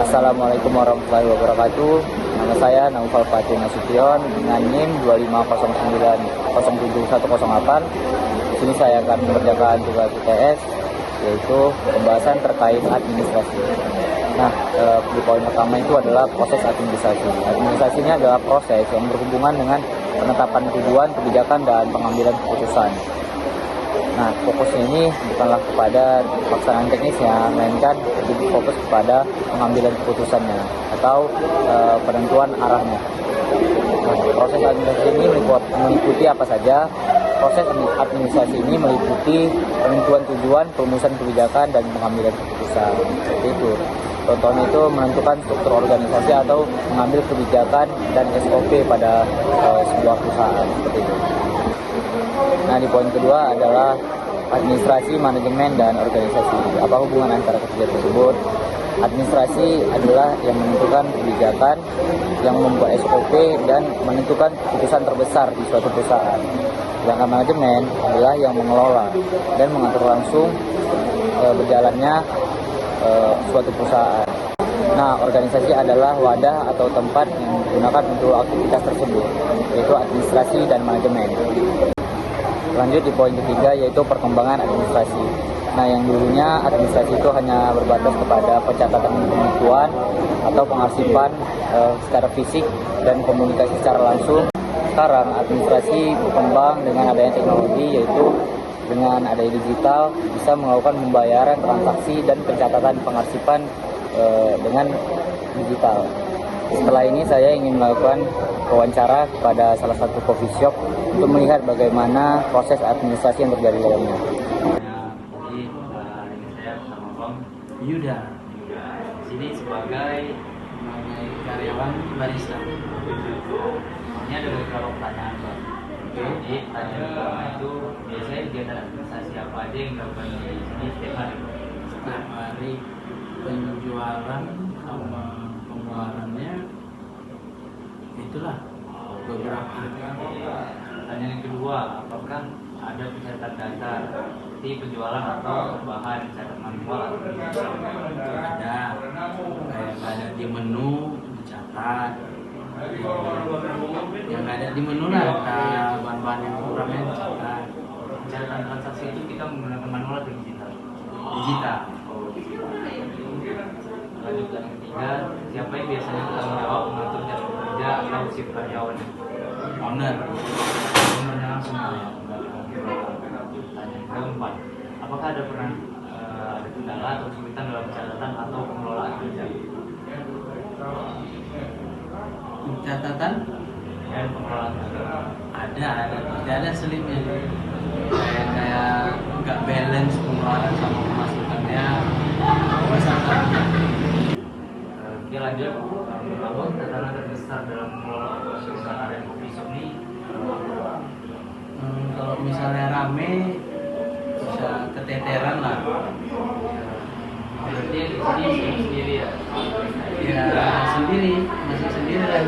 Assalamualaikum warahmatullahi wabarakatuh. Nama saya Naufal Fatih Nasution dengan NIM 250907108. Di sini saya akan mengerjakan tugas UTS, yaitu pembahasan terkait administrasi. Nah, di poin pertama itu adalah proses administrasi. Administrasi ini adalah proses yang berhubungan dengan penetapan tujuan, kebijakan, dan pengambilan keputusan. Nah, fokusnya ini bukanlah kepada pelaksanaan teknisnya, melainkan lebih fokus kepada pengambilan keputusannya atau penentuan arahnya. Nah, proses administrasi ini meliputi apa saja? Proses administrasi ini meliputi penentuan tujuan, perumusan kebijakan, dan pengambilan keputusan. Seperti itu. Contohnya itu menentukan struktur organisasi atau mengambil kebijakan dan SOP pada sebuah perusahaan. Seperti itu. Nah, di poin kedua adalah administrasi, manajemen, dan organisasi. Apa hubungan antara ketiga tersebut? Administrasi adalah yang menentukan kebijakan, yang membuat SOP, dan menentukan keputusan terbesar di suatu perusahaan. Sedangkan manajemen adalah yang mengelola dan mengatur langsung berjalannya suatu perusahaan. Nah, organisasi adalah wadah atau tempat yang digunakan untuk aktivitas tersebut, yaitu administrasi dan manajemen. Lanjut di poin ketiga, yaitu perkembangan administrasi. Nah, yang dulunya administrasi itu hanya berbatas kepada pencatatan pembukuan atau pengarsipan secara fisik dan komunikasi secara langsung. Sekarang administrasi berkembang dengan adanya teknologi, yaitu dengan adanya digital bisa melakukan pembayaran, transaksi, dan pencatatan pengarsipan dengan digital. Setelah ini saya ingin melakukan wawancara kepada salah satu coffee shop untuk melihat bagaimana proses administrasi yang terjadi dalamnya. Jadi ini saya bersama Bang Yuda. Sini sebagai karyawan barista. Ini ada beberapa pertanyaan, Bang. Jadi pertanyaan pertama itu biasanya kegiatan administrasi apa aja yang dilakukan di sini setiap hari? Setiap hari penjualan sama pengeluarannya itulah beberapa. Pertanyaan yang kedua, apakah ada pencatatan data seperti penjualan atau bahan catat manual atau digital? Ada kayak ada di menu dicatat, yang ada di menu lah, bahan-bahan yang kurangnya dicatat. Pencatatan transaksi itu kita menggunakan manual atau digital? Digital. Lanjut yang ketiga, siapa yang biasanya bertanggung jawab mengatur jam kerja atau shift karyawan? Owner. Ownernya langsung ya. Pertanyaan keempat, apakah ada pernah ada kendala atau kesulitan dalam pencatatan atau pengelolaan kerja? Catatan Dan pengelolaan kerja. ada tidak ada selipnya, kayak nggak balance pengeluaran sama pemasukannya. Masalah. Oke, lanjut. Abang, tantangan terbesar dalam mengelola perusahaan area kopi shop ini Kalau misalnya rame bisa keteteran lah. berarti di sini sendiri ya? Ya masih sendiri kan.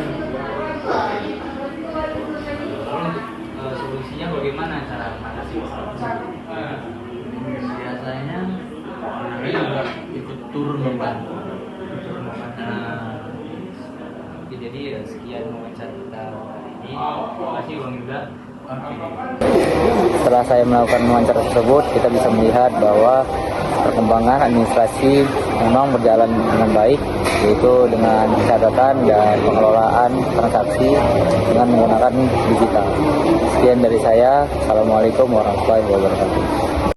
Lalu solusinya bagaimana cara mengatasi masalah tersebut? Biasanya orangnya juga ikut turun membantu. Nah, jadi sekian wawancara kita hari ini. Terima kasih Bang Yuda. Setelah saya melakukan wawancara tersebut, kita bisa melihat bahwa perkembangan administrasi memang berjalan dengan baik, yaitu dengan catatan dan pengelolaan transaksi dengan menggunakan digital. Sekian dari saya. Assalamualaikum warahmatullahi wabarakatuh.